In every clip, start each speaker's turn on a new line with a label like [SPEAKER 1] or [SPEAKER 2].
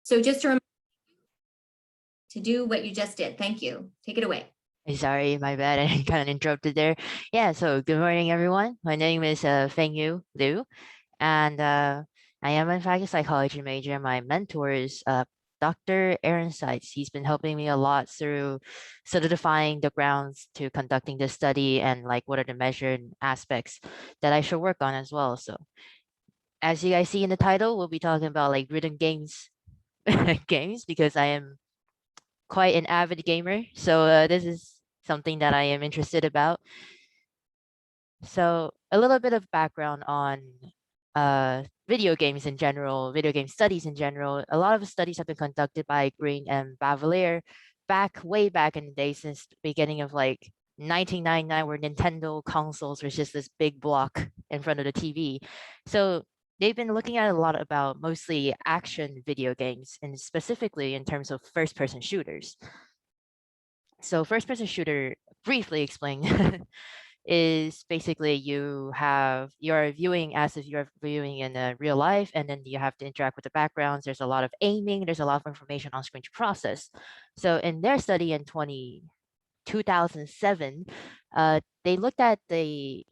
[SPEAKER 1] So just to remember to do what you just did. Thank you. Take it away.
[SPEAKER 2] Sorry, my bad. I kind of interrupted there. Yeah, so good morning, everyone. My name is Feng-Yu Liu, and I am in fact a psychology major. My mentor is Dr. Aaron Seitz. He's been helping me a lot through solidifying the grounds to conducting this study and like what are the measured aspects that I should work on as well. So as you guys see in the title, we'll be talking about like rhythm games, games because I am quite an avid gamer. So this is something that I am interested about. So a little bit of background on video games in general, video game studies in general. A lot of studies have been conducted by Green and Bavelier way back in the day, since the beginning of like 1999, where Nintendo consoles was just this big block in front of the TV. So they've been looking at a lot about mostly action video games, and specifically in terms of first-person shooters. So first-person shooter, briefly explained, is basically you're viewing as if you're viewing in real life, and then you have to interact with the backgrounds. There's a lot of aiming, there's a lot of information on screen to process. So in their study in 2007, they looked at they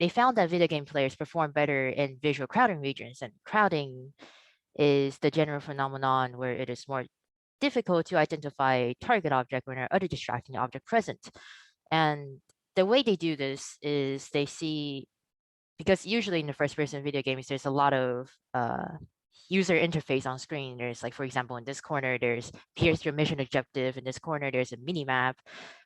[SPEAKER 2] found that video game players perform better in visual crowding regions, and crowding is the general phenomenon where it is more difficult to identify a target object when there are other distracting object present. And the way they do this is they see, because usually in the first person video games, there's a lot of user interface on screen. There's like, for example, in this corner, there's here's your mission objective. In this corner, there's a mini map.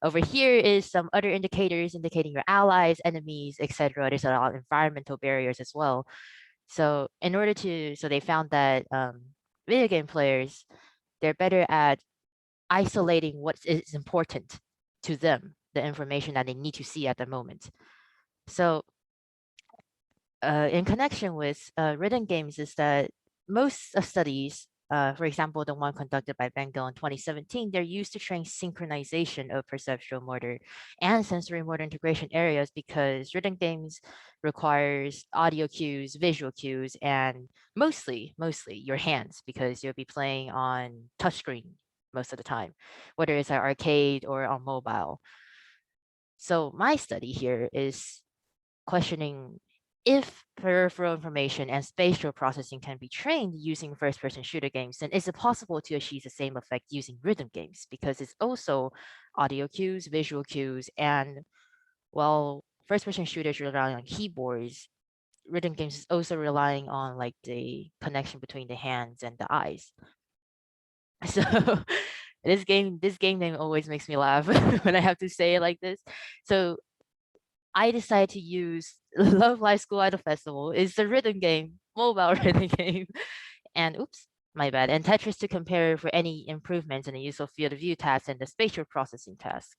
[SPEAKER 2] Over here is some other indicators indicating your allies, enemies, etc. There's a lot of environmental barriers as well. So so they found that video game players, they're better at isolating what is important to them, the information that they need to see at the moment. So in connection with rhythm games is that most of studies, for example, the one conducted by Bengal in 2017, they're used to train synchronization of perceptual motor and sensory motor integration areas, because rhythm games requires audio cues, visual cues, and mostly your hands, because you'll be playing on touchscreen most of the time, whether it's an arcade or on mobile. So my study here is questioning if peripheral information and spatial processing can be trained using first-person shooter games, then is it possible to achieve the same effect using rhythm games? Because it's also audio cues, visual cues, and while first-person shooters rely on keyboards, rhythm games is also relying on like the connection between the hands and the eyes. So this game name always makes me laugh when I have to say it like this. So I decided to use Love Live School Idol Festival is the rhythm game, mobile rhythm game, and oops, my bad, and Tetris to compare for any improvements in the use of field of view task and the spatial processing task.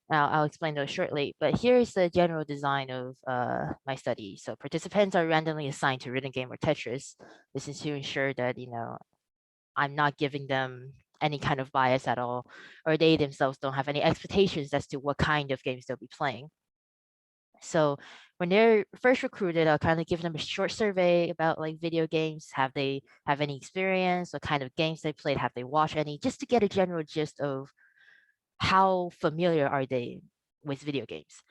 [SPEAKER 2] Now I'll explain those shortly, but here's the general design of my study. So participants are randomly assigned to rhythm game or Tetris. This is to ensure that, I'm not giving them any kind of bias at all, or they themselves don't have any expectations as to what kind of games they'll be playing. So when they're first recruited, I'll kind of give them a short survey about like video games. Have they have any experience? What kind of games they played? Have they watched any? Just to get a general gist of how familiar are they with video games.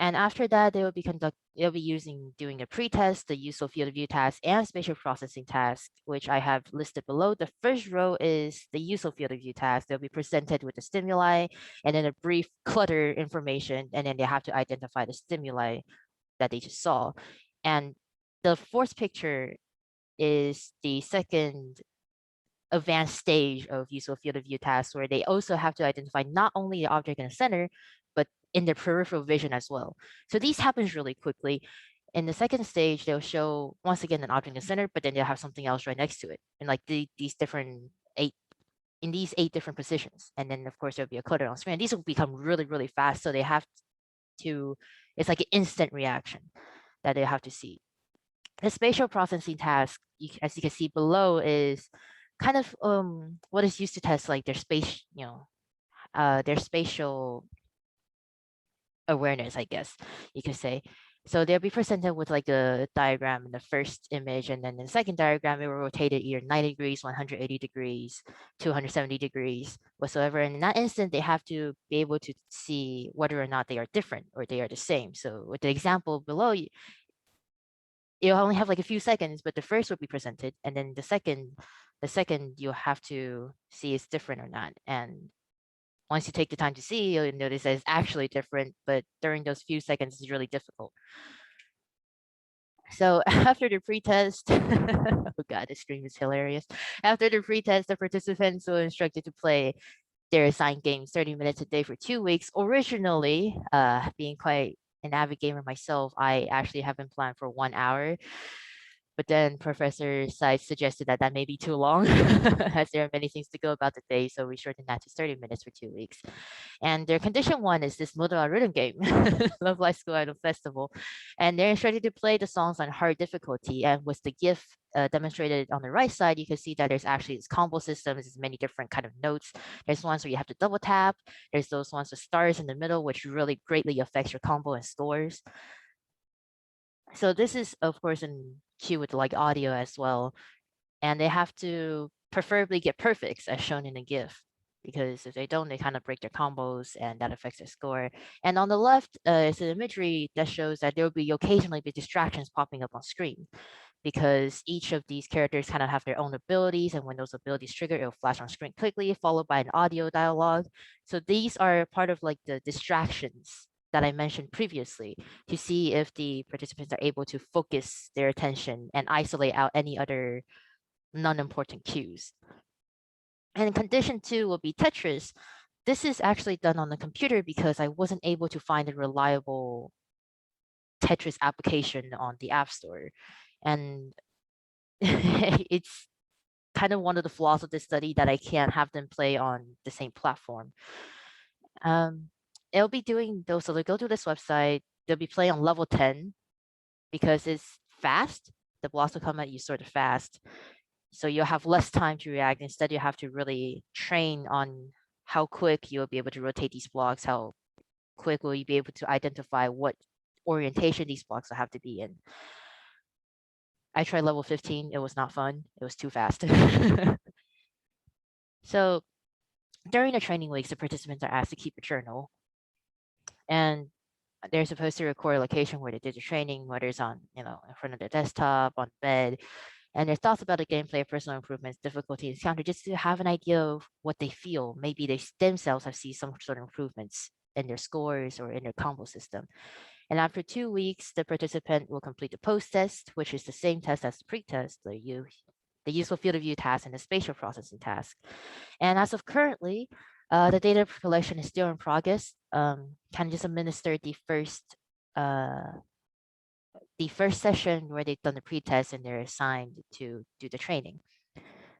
[SPEAKER 2] And after that, they'll be doing a pretest, the use of field of view task, and spatial processing task, which I have listed below. The first row is the use of field of view task. They'll be presented with the stimuli and then a brief clutter information, and then they have to identify the stimuli that they just saw. And the fourth picture is the second advanced stage of useful field of view tasks, where they also have to identify not only the object in the center, but in the peripheral vision as well. So these happens really quickly. In the second stage, they'll show once again an object in the center, but then they'll have something else right next to it, and like these eight different positions. And then of course there'll be a clutter on screen. These will become really fast, so they have to. It's like an instant reaction that they have to see. The spatial processing task, as you can see below, is kind of what is used to test like their their spatial awareness, I guess you could say. So they'll be presented with like a diagram in the first image, and then in the second diagram, it will rotate it either 90 degrees, 180 degrees, 270 degrees, whatsoever. And in that instant, they have to be able to see whether or not they are different or they are the same. So with the example below, you'll only have like a few seconds, but the first will be presented, and then the second you'll have to see it's different or not. And once you take the time to see, you'll notice that it's actually different, but during those few seconds, it's really difficult. So after the pretest, oh God, this stream is hilarious. After the pretest, the participants were instructed to play their assigned games 30 minutes a day for 2 weeks. Originally, being quite an avid gamer myself, I actually have been planned for 1 hour. But then Professor Seitz suggested that that may be too long, as there are many things to go about the day. So we shortened that to 30 minutes for 2 weeks. And their condition one is this mobile rhythm game, Love Life School Idol Festival. And they're instructed to play the songs on hard difficulty. And with the GIF demonstrated on the right side, you can see that there's actually this combo system. There's many different kind of notes. There's ones where you have to double tap. There's those ones with stars in the middle, which really greatly affects your combo and scores. So this is, of course, in cue with like audio as well. And they have to preferably get perfects as shown in the GIF, because if they don't, they kind of break their combos and that affects their score. And on the left is an imagery that shows that there will be occasionally be distractions popping up on screen, because each of these characters kind of have their own abilities, and when those abilities trigger, it'll flash on screen quickly, followed by an audio dialogue. So these are part of like the distractions that I mentioned previously, to see if the participants are able to focus their attention and isolate out any other non-important cues. And condition 2 will be Tetris. This is actually done on the computer because I wasn't able to find a reliable Tetris application on the App Store. And it's kind of one of the flaws of this study that I can't have them play on the same platform. It'll be doing those, so they'll go to this website, they'll be playing on level 10 because it's fast. The blocks will come at you sort of fast. So you'll have less time to react. Instead, you have to really train on how quick you'll be able to rotate these blocks, how quick will you be able to identify what orientation these blocks will have to be in. I tried level 15. It was not fun. It was too fast. So during the training weeks, the participants are asked to keep a journal. And they're supposed to record a location where they did the training, whether it's on, in front of their desktop, on bed, and their thoughts about the gameplay, personal improvements, difficulty encountered, just to have an idea of what they feel. Maybe they themselves have seen some sort of improvements in their scores or in their combo system. And after 2 weeks, the participant will complete the post-test, which is the same test as the pre-test, the useful field of view task and the spatial processing task. And as of currently, the data collection is still in progress. Can just administer the first session where they've done the pre-test and they're assigned to do the training.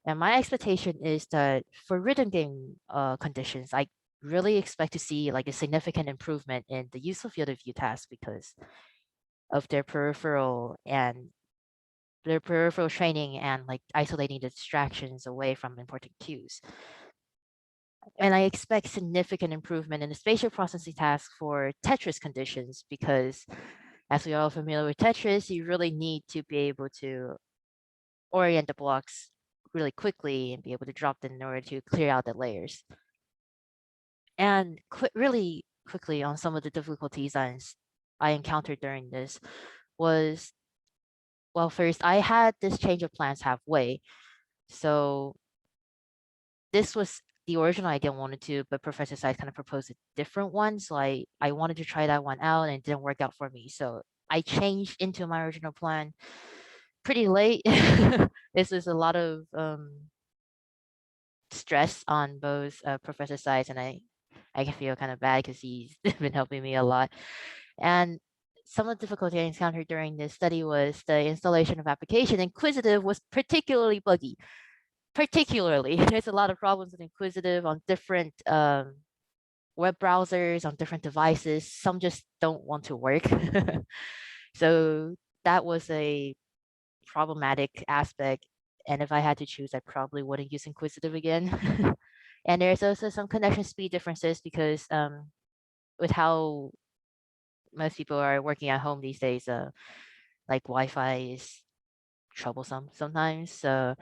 [SPEAKER 2] And my expectation is that for rhythm game conditions, I really expect to see like a significant improvement in the useful field of view task because of their peripheral training and like isolating the distractions away from important cues. And I expect significant improvement in the spatial processing task for Tetris conditions because, as we are all familiar with Tetris, you really need to be able to orient the blocks really quickly and be able to drop them in order to clear out the layers. And really quickly on some of the difficulties I encountered during this was, well, first, I had this change of plans halfway. So this was the original idea I wanted to, but Professor Sai kind of proposed a different one. So I wanted to try that one out and it didn't work out for me. So I changed into my original plan pretty late. This was a lot of stress on both Professor Sai's, and I can feel kind of bad because he's been helping me a lot. And some of the difficulty I encountered during this study was the installation of application. Inquisitive was particularly buggy. There's a lot of problems with Inquisitive on different web browsers, on different devices. Some just don't want to work. So that was a problematic aspect. And if I had to choose, I probably wouldn't use Inquisitive again. And there's also some connection speed differences because with how most people are working at home these days. Like Wi-Fi is troublesome sometimes. So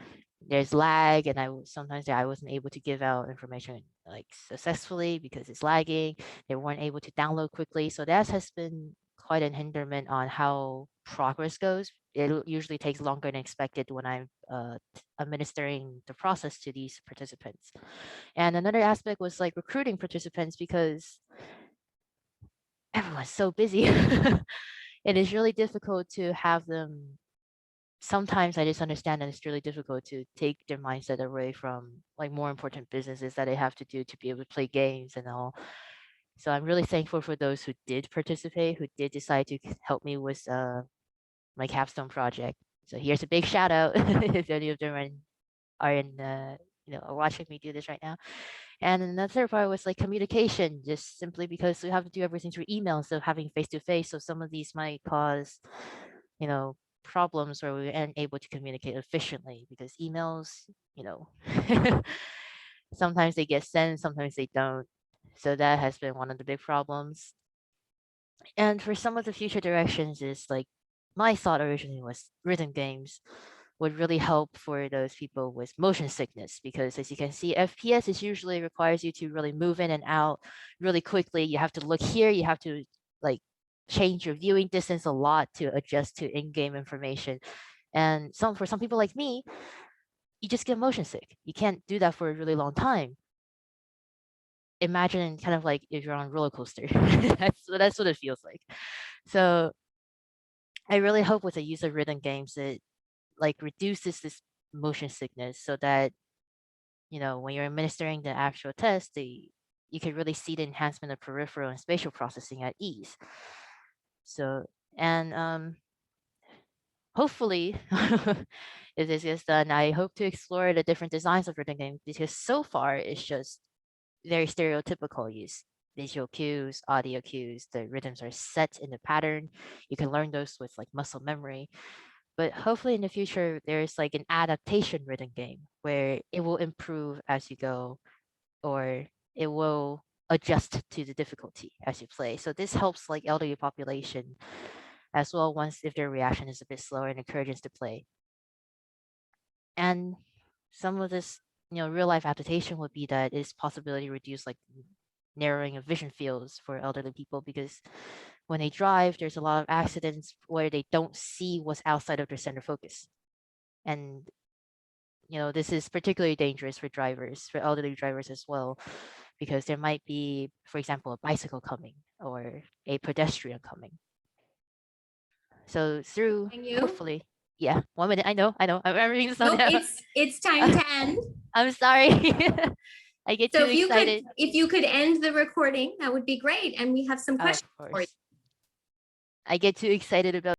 [SPEAKER 2] there's lag, and sometimes I wasn't able to give out information like successfully because it's lagging. They weren't able to download quickly. So that has been quite an hindrance on how progress goes. It usually takes longer than expected when I'm administering the process to these participants. And another aspect was like recruiting participants because everyone's so busy. It is really difficult to have them. Sometimes I just understand that it's really difficult to take their mindset away from like more important businesses that they have to do to be able to play games and all. So I'm really thankful for those who did participate, who did decide to help me with my capstone project. So here's a big shout out if any of them are in are watching me do this right now. And another part was like communication, just simply because we have to do everything through email instead of having face to face. So some of these might cause, you know, problems where we aren't able to communicate efficiently because emails, you know, sometimes they get sent, sometimes they don't. So that has been one of the big problems. And for some of the future directions is like my thought originally was rhythm games would really help for those people with motion sickness because as you can see, FPS is usually requires you to really move in and out really quickly. You have to look here, you have to like change your viewing distance a lot to adjust to in-game information. And for some people like me, you just get motion sick. You can't do that for a really long time. Imagine kind of like if you're on a roller coaster. that's what it feels like. So I really hope with the use of rhythm games it like reduces this motion sickness so that when you're administering the actual test, you can really see the enhancement of peripheral and spatial processing at ease. So, and hopefully, if this gets done, I hope to explore the different designs of rhythm games because so far it's just very stereotypical use. Visual cues, audio cues, the rhythms are set in the pattern. You can learn those with like muscle memory. But hopefully in the future, there's like an adaptation rhythm game where it will improve as you go, or it will adjust to the difficulty as you play. So this helps like elderly population as well once if their reaction is a bit slower and encourages to play. And some of this, real life adaptation would be that is possibility to reduce like narrowing of vision fields for elderly people because when they drive, there's a lot of accidents where they don't see what's outside of their center focus. And this is particularly dangerous for drivers, for elderly drivers as well, because there might be, for example, a bicycle coming or a pedestrian coming. So through
[SPEAKER 1] Feng-Yu?
[SPEAKER 2] hopefully, yeah, 1 minute. I know, I'm everything's done
[SPEAKER 1] Nope,
[SPEAKER 2] now.
[SPEAKER 1] it's time to end.
[SPEAKER 2] I'm sorry. I get
[SPEAKER 1] So
[SPEAKER 2] too excited.
[SPEAKER 1] if you could end the recording, that would be great. And we have some
[SPEAKER 2] Of
[SPEAKER 1] questions for you.
[SPEAKER 2] course. I get too excited about